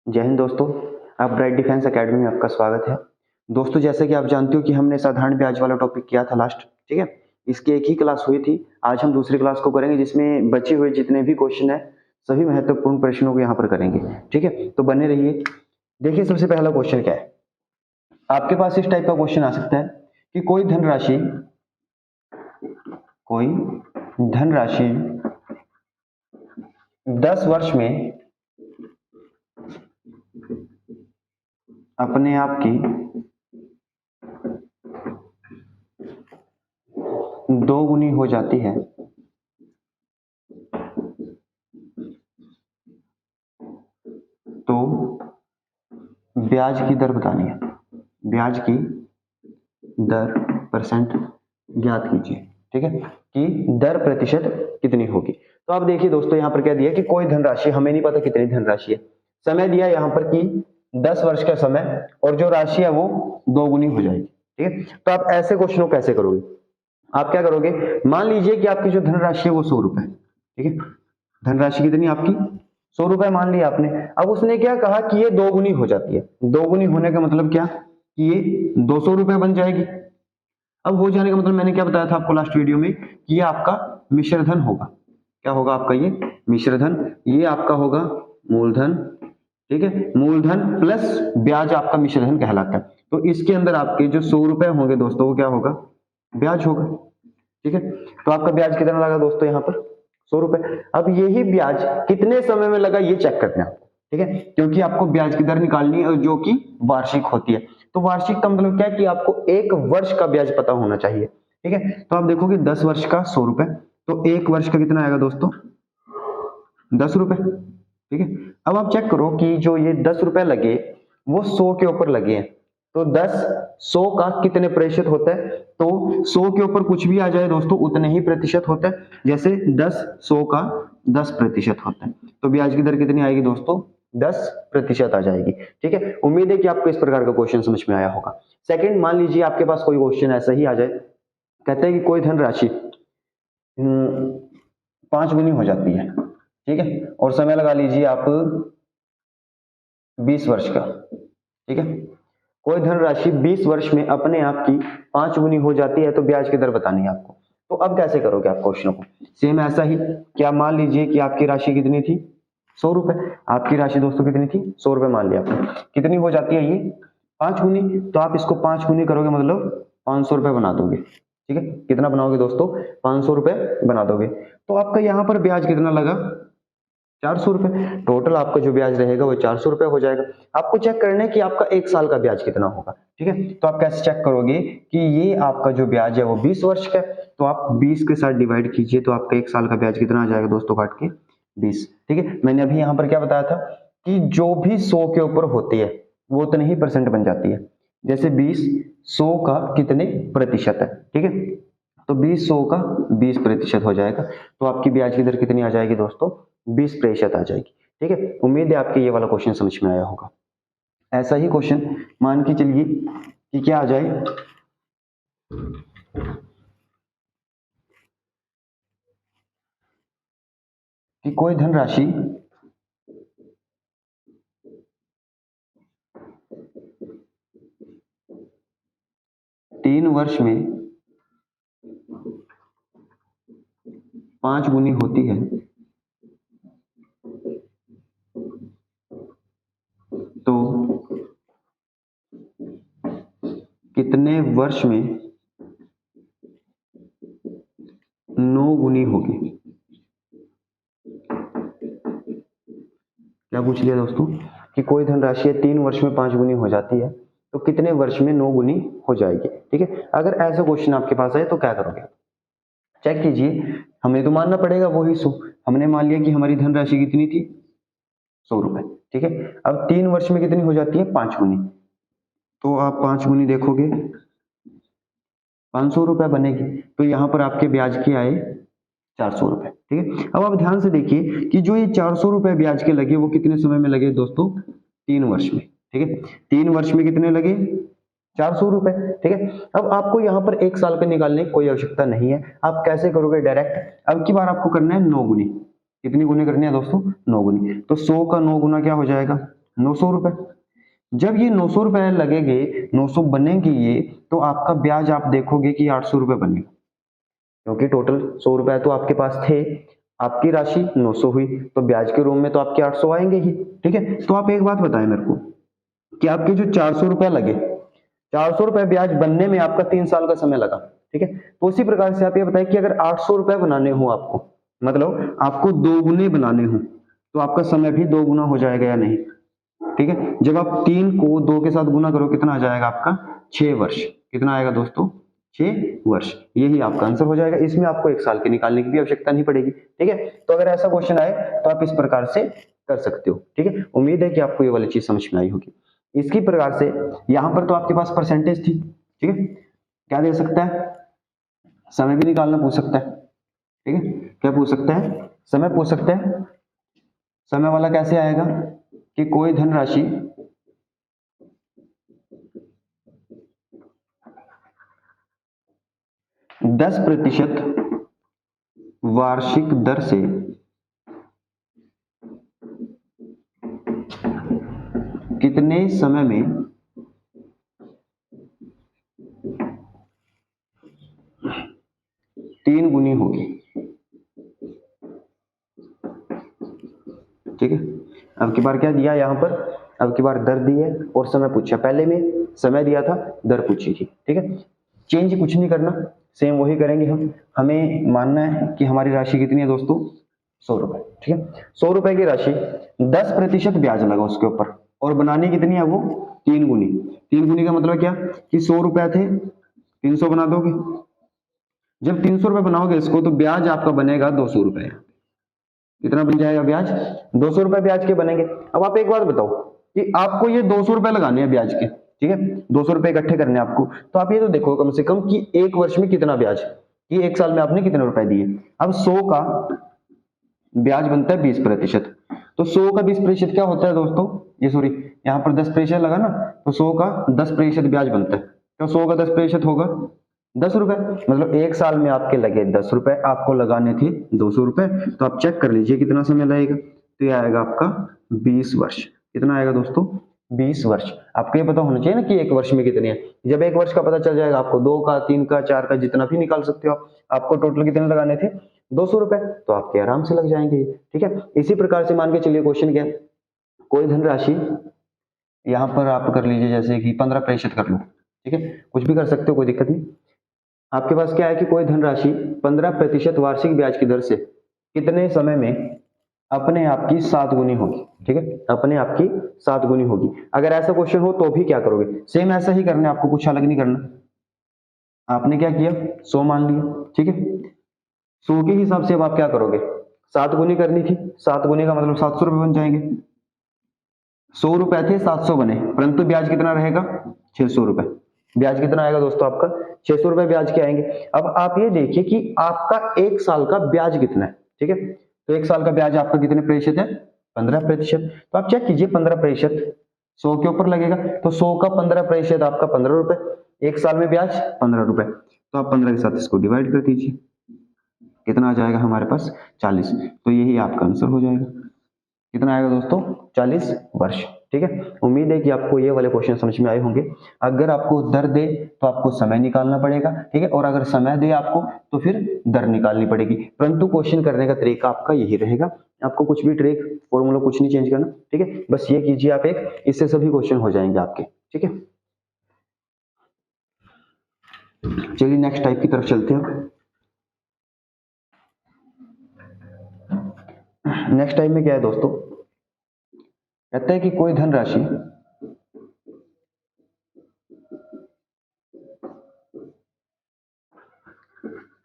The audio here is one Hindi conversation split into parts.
जय हिंद दोस्तों, आप ब्राइट डिफेंस एकेडमी में आपका स्वागत है। दोस्तों, जैसे कि आप जानते हो कि हमने साधारण ब्याज वाला टॉपिक किया था लास्ट, ठीक है। इसकी एक ही क्लास हुई थी। आज हम दूसरी क्लास को करेंगे जिसमें बचे हुए जितने भी क्वेश्चन है सभी महत्वपूर्ण प्रश्नों को यहाँ पर करेंगे, ठीक है। तो बने रहिए। देखिए, सबसे पहला क्वेश्चन क्या है आपके पास। इस टाइप का क्वेश्चन आ सकता है कि कोई धनराशि 10 वर्ष में अपने आप की 2 गुनी हो जाती है, तो ब्याज की दर बतानी है। ब्याज की दर परसेंट ज्ञात कीजिए, ठीक है, कि दर प्रतिशत कितनी होगी। तो आप देखिए दोस्तों, यहाँ पर क्या दिया कि कोई धनराशि, हमें नहीं पता कितनी धनराशि है, समय दिया यहाँ पर कि 10 वर्ष का समय, और जो राशि है वो 2 गुनी हो जाएगी, ठीक है। तो आप ऐसे क्वेश्चन को कैसे करोगे? आप क्या करोगे, मान लीजिए कि आपकी जो धनराशि है वो 100 रुपए, ठीक है। धनराशि कितनी आपकी 100 रुपए मान लिया आपने। अब उसने क्या कहा कि ये 2 गुनी हो जाती है। 2 गुनी होने का मतलब क्या कि ये 200 रुपए बन जाएगी। अब हो जाने का मतलब मैंने क्या बताया था आपको लास्ट वीडियो में कि ये आपका मिश्रधन होगा। क्या होगा आपका? ये मिश्रधन। ये आपका होगा मूलधन, ठीक है। मूलधन प्लस ब्याज आपका मिश्रधन कहलाता है। तो इसके अंदर आपके जो 100 रुपए होंगे दोस्तों, वो क्या होगा? ब्याज होगा, ठीक है। तो आपका ब्याज कितना लगा दोस्तों यहाँ पर? 100 रुपए। अब यही ब्याज कितने समय में लगा ये चेक करना है आपको, ठीक है, क्योंकि आपको ब्याज की दर निकालनी है जो कि वार्षिक होती है। तो वार्षिक का मतलब क्या है कि आपको 1 वर्ष का ब्याज पता होना चाहिए, ठीक है। तो आप देखो कि 10 वर्ष का 100 रुपए, तो 1 वर्ष का कितना आएगा दोस्तों? 10 रुपए, ठीक है। अब आप चेक करो कि जो ये 10 रुपए लगे वो 100 के ऊपर लगे हैं, तो 10 100 का कितने प्रतिशत होता है? तो 100 के ऊपर कुछ भी आ जाए दोस्तों उतने ही प्रतिशत होता है। जैसे 10 100 का 10% होता है, तो ब्याज की दर कितनी आएगी दोस्तों? 10% आ जाएगी, ठीक है। उम्मीद है कि आपको इस प्रकार का क्वेश्चन समझ में आया होगा। सेकंड, मान लीजिए आपके पास कोई क्वेश्चन ऐसा ही आ जाए, कहते हैं कि कोई धनराशि 5 गुनी हो जाती है, ठीक है, और समय लगा लीजिए आप 20 वर्ष का, ठीक है। कोई धनराशि 20 वर्ष में अपने आप की 5 गुनी हो जाती है, तो ब्याज की दर बतानी है आपको। तो अब कैसे करोगे आप क्वेश्चन को? सेम ऐसा ही, क्या मान लीजिए कि आपकी राशि कितनी थी? 100 रुपए। आपकी राशि दोस्तों कितनी थी? 100 रुपए मान लिया आपने। कितनी हो जाती है ये? 5 गुनी। तो आप इसको 5 गुनी करोगे मतलब 500 रुपए बना दोगे, ठीक है। कितना बनाओगे दोस्तों? 500 रुपए बना दोगे। तो आपका यहाँ पर ब्याज कितना लगा? 400 रुपए। टोटल आपका जो ब्याज रहेगा वो 400 रुपए हो जाएगा। आपको चेक करना है कि आपका 1 साल का ब्याज कितना होगा, ठीक है। तो आप कैसे चेक करोगे कि ये आपका जो ब्याज है वो 20 वर्ष का है, तो आप 20 के साथ डिवाइड कीजिए, तो आपका 1 साल का ब्याज कितना आ जाएगा दोस्तों? काट के 20, ठीक है। मैंने अभी यहाँ पर क्या बताया था कि जो भी 100 के ऊपर होती है वो उतने ही परसेंट बन जाती है। जैसे 20 100 का कितने प्रतिशत है, ठीक है, तो 20 100 का 20% हो जाएगा। तो आपकी ब्याज की दर कितनी आ जाएगी दोस्तों? 20% आ जाएगी, ठीक है। उम्मीद है आपके ये वाला क्वेश्चन समझ में आया होगा। ऐसा ही क्वेश्चन मान के चलिए कि क्या आ जाए कि कोई धनराशि 3 वर्ष में 5 गुनी होती है, तो कितने वर्ष में 9 गुनी होगी? क्या पूछ लिया दोस्तों कि कोई धनराशि 3 वर्ष में 5 गुनी हो जाती है, तो कितने वर्ष में 9 गुनी हो जाएगी, ठीक है। अगर ऐसा क्वेश्चन आपके पास आए तो क्या करोगे? चेक कीजिए, हमें तो मानना पड़ेगा वही 100। हमने मान लिया कि हमारी धनराशि कितनी थी? 100 रुपए, ठीक है। अब 3 वर्ष में कितनी हो जाती है? 5 गुनी। तो आप 5 गुनी देखोगे 500 रुपए बनेगी। तो यहाँ पर आपके ब्याज के आए 400 रुपए, ठीक है। अब आप ध्यान से देखिए कि जो ये 400 रुपए ब्याज के लगे वो कितने समय में लगे दोस्तों? 3 वर्ष में, ठीक है। 3 वर्ष में कितने लगे? 400 रुपए, ठीक है। अब आपको यहाँ पर 1 साल पे निकालने की कोई आवश्यकता नहीं है। आप कैसे करोगे? डायरेक्ट अब की बार आपको करना है 9 गुनी। कितनी गुनी करनी है दोस्तों? 9 गुनी। तो 100 का 9 गुना क्या हो जाएगा? 900 रुपए। जब ये 900 रुपए लगेंगे, 900 बनेंगे ये, तो आपका ब्याज आप देखोगे कि 800 रुपए बनेगा, क्योंकि टोटल 100 रुपए तो आपके पास थे, आपकी राशि 900 हुई, तो ब्याज के रूप में तो आपके 800 आएंगे ही। ठीक है, तो आप एक बात बताएं मेरे को कि आपके जो 400 रुपए लगे, 400 रुपए ब्याज बनने में आपका 3 साल का समय लगा। ठीक है, तो उसी प्रकार से आप ये बताएं कि अगर 800 रुपए बनाने हो आपको, मतलब आपको 2 गुने बनाने हो, तो आपका समय भी 2 गुना हो जाएगा या नहीं। ठीक है, जब आप 3 को 2 के साथ गुना करो कितना आ जाएगा आपका, 6 वर्ष। कितना आएगा दोस्तों, 6 वर्ष। यही आपका आंसर हो जाएगा, इसमें आपको 1 साल की निकालने की भी आवश्यकता नहीं पड़ेगी। ठीक है, तो अगर ऐसा क्वेश्चन आए तो आप इस प्रकार से कर सकते हो। ठीक है, उम्मीद है कि आपको ये वाली चीज समझ में आई होगी। इसी प्रकार से यहाँ पर तो आपके पास परसेंटेज थी। ठीक है, क्या दे सकता है, समय भी निकालना पूछ सकता है। ठीक है, क्या पूछ सकता है, समय पूछ सकता है। समय वाला कैसे आएगा कि कोई धनराशि दस प्रतिशत वार्षिक दर से कितने समय में 3 गुनी होगी। ठीक है, अब की बार क्या दिया यहाँ पर, अब की बार दर दी है और समय पूछा। पहले में समय दिया था, दर पूछी थी। ठीक है, चेंज कुछ नहीं करना, सेम वही करेंगे हम। हमें मानना है कि हमारी राशि कितनी है दोस्तों, 100 रुपए। ठीक है, 100 रुपए की राशि 10% ब्याज लगा उसके ऊपर, और बनानी कितनी है वो, 3 गुनी। 3 गुनी का मतलब क्या कि 100 रुपए थे, 300 बना दोगे। जब 300 रुपए बनाओगे इसको, तो ब्याज आपका बनेगा 200 रुपए। कितना बन जाएगा ब्याज, 200 रुपए ब्याज के बनेंगे। अब आप एक बात बताओ कि आपको ये 200 रुपए लगाने हैं ब्याज के। ठीक है, 200 रुपए इकट्ठे करने हैं आपको, तो आप ये तो देखो कम से कम कि 1 वर्ष में कितना ब्याज, कि 1 साल में आपने कितने रुपए दिए। अब 100 का ब्याज बनता है 20%, तो 100 का 20% क्या होता है दोस्तों, ये सॉरी यहाँ पर 10% लगा ना, तो 100 का 10% ब्याज बनता है। तो 100 का 10% होगा 10 रुपए, मतलब 1 साल में आपके लगे 10 रुपए, आपको लगाने थे 200 रुपए। तो आप चेक कर लीजिए कितना समय लगेगा, तो ये आएगा आपका 20 वर्ष। कितना आएगा दोस्तों, 20 वर्ष। आपको ये पता होना चाहिए ना कि 1 वर्ष में कितने हैं। जब 1 वर्ष का पता चल जाएगा, आपको 2 का, 3 का, 4 का, जितना भी निकाल सकते हो आप। आपको टोटल कितने लगाने थे, 200 रुपए, तो आपके आराम से लग जाएंगे। ठीक है, इसी प्रकार से मान के चलिए क्वेश्चन क्या, कोई धनराशि यहाँ पर आप कर लीजिए जैसे कि 15% कर लो। ठीक है, कुछ भी कर सकते हो, कोई दिक्कत नहीं। आपके पास क्या है कि कोई धनराशि 15% वार्षिक ब्याज की दर से कितने समय में अपने आप की 7 गुनी होगी। ठीक है, अपने आप की 7 गुनी होगी। अगर ऐसा क्वेश्चन हो तो भी क्या करोगे, सेम ऐसा ही करना है आपको, कुछ अलग नहीं करना। आपने क्या किया, 100 मान लिया। ठीक है, 100 के हिसाब से अब आप क्या करोगे, 7 गुनी करनी थी, 7 गुनी का मतलब 700 रुपए बन जाएंगे। 100 रुपए थे, 700 बने, परंतु ब्याज कितना रहेगा, 600 रुपए। ब्याज कितना आएगा दोस्तों आपका, 600 रुपए ब्याज के आएंगे। अब आप ये देखिए कि आपका 1 साल का ब्याज कितना है। ठीक है, तो 1 साल का ब्याज आपका कितने प्रतिशत है, 15%। तो आप चेक कीजिए 15% 100 के ऊपर लगेगा, तो 100 का 15% आपका 15 रुपए, 1 साल में ब्याज 15 रुपए। तो आप 15 के साथ इसको डिवाइड कर दीजिए, कितना आ जाएगा हमारे पास, 40। तो यही आपका आंसर हो जाएगा। कितना आएगा दोस्तों, 40 वर्ष। ठीक है, उम्मीद है कि आपको ये वाले क्वेश्चन समझ में आए होंगे। अगर आपको दर दे तो आपको समय निकालना पड़ेगा। ठीक है, और अगर समय दे आपको तो फिर दर निकालनी पड़ेगी, परंतु क्वेश्चन करने का तरीका आपका यही रहेगा। आपको कुछ भी ट्रिक फॉर्मूला कुछ नहीं चेंज करना। ठीक है, बस ये कीजिए आप एक, इससे सभी क्वेश्चन हो जाएंगे आपके। ठीक है, चलिए नेक्स्ट टाइप की तरफ चलते हैं। नेक्स्ट टाइप में क्या है दोस्तों, कहते हैं कि कोई धनराशि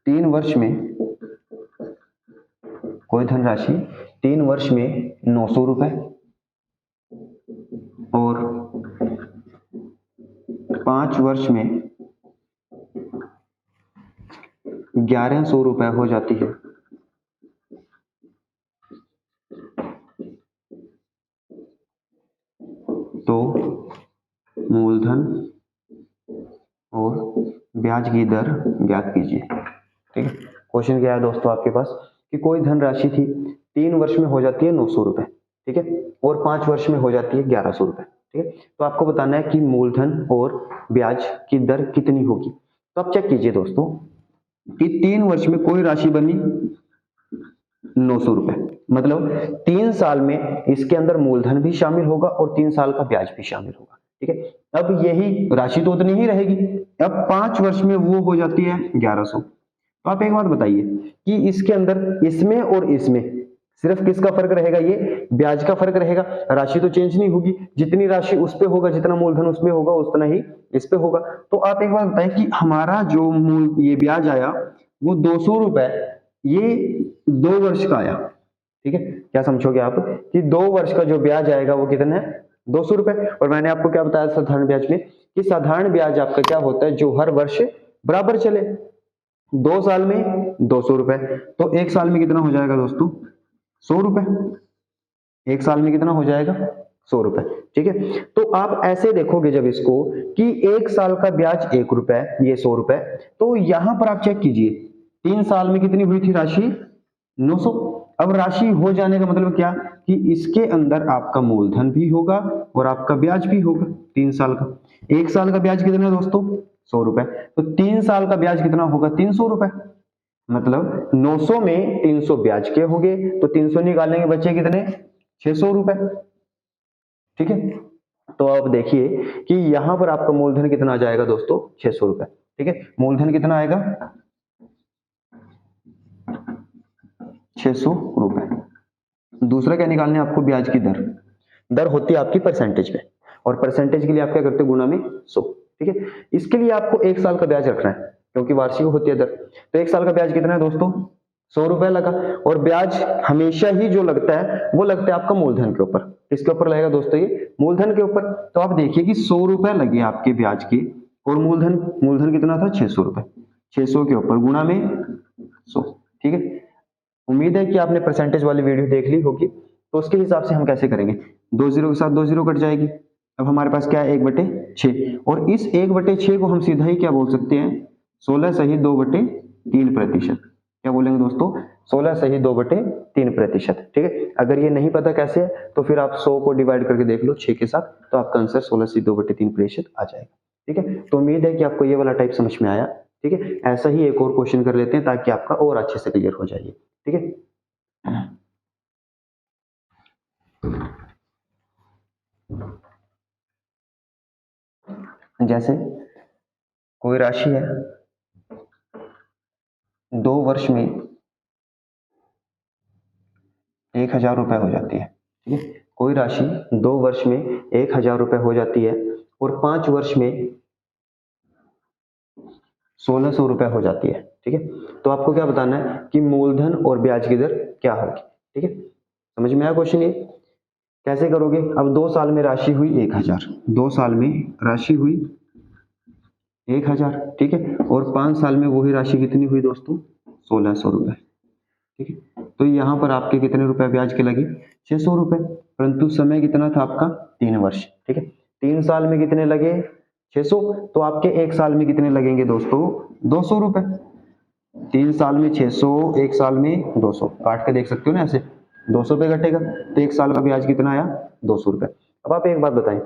3 वर्ष में, कोई धनराशि 3 वर्ष में 900 रुपए और 5 वर्ष में 1100 रुपए हो जाती है, तो मूलधन और ब्याज की दर ज्ञात कीजिए। ठीक है, क्वेश्चन क्या है दोस्तों आपके पास कि कोई धनराशि थी 3 वर्ष में हो जाती है 900 रुपए। ठीक है, और 5 वर्ष में हो जाती है 1100 रुपए। ठीक है, तो आपको बताना है कि मूलधन और ब्याज की दर कितनी होगी। तो आप चेक कीजिए दोस्तों कि 3 वर्ष में कोई राशि बनी 900 रुपए, मतलब 3 साल में इसके अंदर मूलधन भी शामिल होगा और 3 साल का ब्याज भी शामिल होगा। ठीक है, अब यही राशि तो उतनी ही रहेगी, अब 5 वर्ष में वो हो जाती है 1100। तो आप एक बात बताइए कि इसके अंदर इसमें और इसमें सिर्फ किसका फर्क रहेगा, ये ब्याज का फर्क रहेगा, राशि तो चेंज नहीं होगी, जितनी राशि उस पे होगा, जितना मूलधन उसमें होगा उतना ही इस पे होगा। तो आप एक बात बताएं कि हमारा जो मूल ये ब्याज आया वो 200 रुपए, ये 2 वर्ष का आया। ठीक है, क्या समझोगे आप कि 2 वर्ष का जो ब्याज आएगा वो कितना है, 200 रुपए। और मैंने आपको क्या बताया साधारण ब्याज में कि साधारण ब्याज आपका क्या होता है, जो हर वर्ष बराबर चले। 2 साल में 200 रुपए, तो 1 साल में कितना हो जाएगा दोस्तों, 100 रुपए। 1 साल में कितना हो जाएगा, 100 रुपए। ठीक है, तो आप ऐसे देखोगे जब इसको कि 1 साल का ब्याज 1 रुपए, ये 100 रुपए, तो यहां पर आप चेक कीजिए 3 साल में कितनी हुई थी राशि, 900। अब राशि हो जाने का मतलब क्या कि इसके अंदर आपका मूलधन भी होगा और आपका ब्याज भी होगा 3 साल का। 1 साल का ब्याज कितना है दोस्तों, 100 रुपए, तो 3 साल का ब्याज कितना होगा, 300 रुपए। मतलब 900 में 300 ब्याज के होंगे, तो 300 निकालेंगे, बचे कितने, 600 रुपए। ठीक है, तो आप देखिए कि यहां पर आपका मूलधन कितना आ जाएगा दोस्तों, 600 रुपए। ठीक है, मूलधन कितना आएगा, 600 रुपए। दूसरा क्या निकालना है आपको, ब्याज की दर। दर होती है आपकी परसेंटेज में, और परसेंटेज के लिए आप क्या करते हो, गुना में 100। ठीक है, इसके लिए आपको 1 साल का ब्याज रखना है क्योंकि वार्षिक होती है दर। तो 1 साल का ब्याज कितना है दोस्तों, 100 रुपए लगा। और ब्याज हमेशा ही जो लगता है वो लगता है आपका मूलधन के ऊपर। किसके ऊपर लगेगा दोस्तों, ये मूलधन के ऊपर। तो आप देखिए कि 100 रुपए लगे आपके ब्याज के, और मूलधन मूलधन कितना था, 600 रुपए। 600 के ऊपर गुणा में 100। ठीक है, उम्मीद है कि आपने परसेंटेज वाली वीडियो देख ली होगी। तो उसके हिसाब से हम कैसे करेंगे, 2 जीरो के साथ 2 जीरो कट जाएगी। अब हमारे पास क्या है, 1/6, और इस 1/6 को हम सीधा ही क्या बोल सकते हैं, 16 सही 2/3%। क्या बोलेंगे दोस्तों, 16 सही 2/3%। ठीक है, अगर ये नहीं पता कैसे है तो फिर आप 100 को डिवाइड करके देख लो 6 के साथ, तो आपका आंसर 16 सही 2/3% आ जाएगा। ठीक है, तो उम्मीद है कि आपको ये वाला टाइप समझ में आया। ठीक है, ऐसा ही एक और क्वेश्चन कर लेते हैं ताकि आपका और अच्छे से क्लियर हो जाए। ठीक है, जैसे कोई राशि है 2 वर्ष में 1000 रुपए हो जाती है। ठीक है, कोई राशि 2 वर्ष में 1000 रुपए हो जाती है और 5 वर्ष में 1600 रुपए हो जाती है। ठीक है, तो आपको क्या बताना है कि मूलधन और ब्याज की दर क्या होगी। ठीक है, समझ में आया क्वेश्चन ये, कैसे करोगे। अब 2 साल में राशि हुई 1000, 2 साल में राशि हुई 1000। ठीक है, और 5 साल में वही राशि कितनी हुई दोस्तों, 1600 रुपए। ठीक है, तो यहाँ पर आपके कितने रुपए ब्याज के लगे, 600 रुपए, परंतु समय कितना था आपका, 3 वर्ष। ठीक है, 3 साल में कितने लगे, 600, तो आपके 1 साल में कितने लगेंगे दोस्तों, 200 रुपए। 3 साल में 600, 1 साल में 200, काट के देख सकते हो ना ऐसे, 200 पे घटेगा, तो 1 साल का ब्याज कितना आया, 200 रुपए। अब आप एक बात बताएं,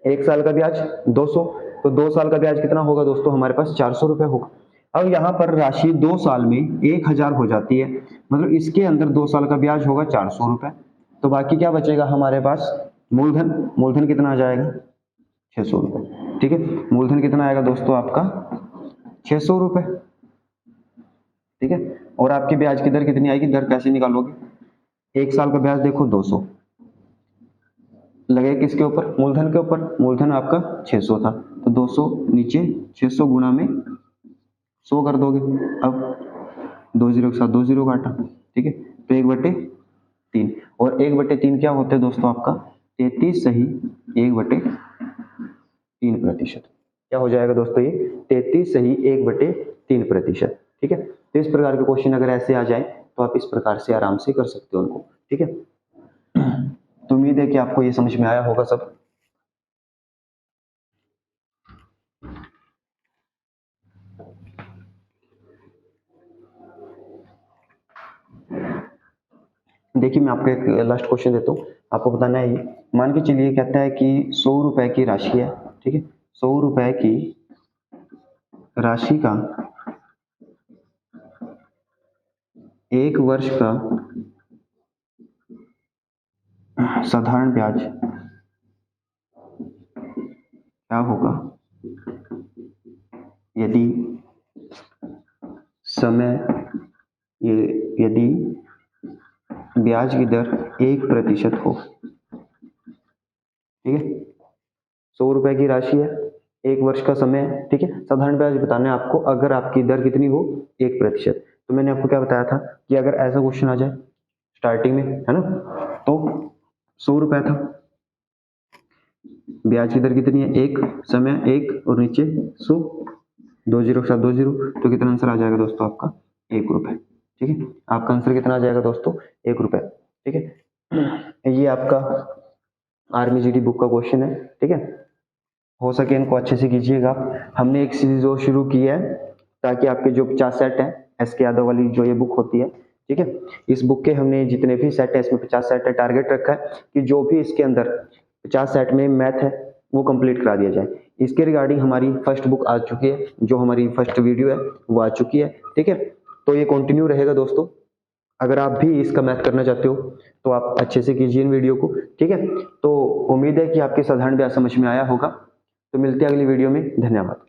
1 साल का ब्याज 200, तो 2 साल का ब्याज कितना होगा दोस्तों, हमारे पास 400 रुपए होगा। अब यहाँ पर राशि 2 साल में 1000 हो जाती है, मतलब इसके अंदर 2 साल का ब्याज होगा 400 रुपए। तो बाकी क्या बचेगा हमारे पास, मूलधन। मूलधन कितना आ जाएगा, 600 रुपए। ठीक है, मूलधन कितना आएगा दोस्तों आपका, 600 रुपए। ठीक है, और आपकी ब्याज की दर कितनी आएगी, दर कैसे निकालोगे, 1 साल का ब्याज देखो 200 लगे किसके ऊपर, मूलधन के ऊपर। मूलधन आपका 600 था, तो 200 नीचे 600 गुणा में 100 कर दोगे। अब 2 जीरो के साथ 2 जीरो काटा। ठीक है, तो 1/3, और 1/3 क्या होता है दोस्तों आपका, 33 सही 1/3%। क्या हो जाएगा दोस्तों, ये 33 सही 1/3%। ठीक है, तो इस प्रकार के क्वेश्चन अगर ऐसे आ जाए तो आप इस प्रकार से आराम से कर सकते हो उनको। ठीक है, तो उम्मीद है कि आपको ये समझ में आया होगा सब। देखिए मैं आपको एक लास्ट क्वेश्चन देता हूँ, आपको बताना है ये। मान के चलिए कहता है कि 100 रुपए की राशि है, ठीक है, 100 रुपए की राशि का 1 वर्ष का साधारण ब्याज क्या होगा यदि समय यदि ब्याज की दर 1% हो, ठीक है। 100 रुपए की राशि है, 1 वर्ष का समय है, ठीक है। साधारण ब्याज बताना है आपको अगर आपकी दर कितनी हो, 1%। तो मैंने आपको क्या बताया था कि अगर ऐसा क्वेश्चन आ जाए स्टार्टिंग में, है ना, तो 100 रुपए था, ब्याज की दर कितनी है, 1, समय 1 और नीचे 100, 2 जीरो के साथ 2 जीरो, तो कितना आंसर आ जाएगा दोस्तों आपका, 1 रुपए, ठीक है। आपका आंसर कितना आ जाएगा दोस्तों, 1 रुपए, ठीक है। ये आपका आर्मी जीडी बुक का क्वेश्चन है, ठीक है। हो सके इनको अच्छे से कीजिएगा। हमने एक सीरीज और शुरू की है ताकि आपके जो 50 सेट है एसके यादव वाली जो ये बुक होती है, ठीक है, इस बुक के हमने जितने भी सेट है इसमें 50 सेट है, टारगेट रखा है कि जो भी इसके अंदर 50 सेट में मैथ है वो कंप्लीट करा दिया जाए। इसके रिगार्डिंग हमारी फर्स्ट बुक आ चुकी है, जो हमारी फर्स्ट वीडियो है वो आ चुकी है, ठीक है। तो ये कंटिन्यू रहेगा दोस्तों। अगर आप भी इसका मैथ करना चाहते हो तो आप अच्छे से कीजिए इन वीडियो को, ठीक है। तो उम्मीद है कि आपके साधारण ब्याज समझ में आया होगा। तो मिलते हैं अगली वीडियो में, धन्यवाद।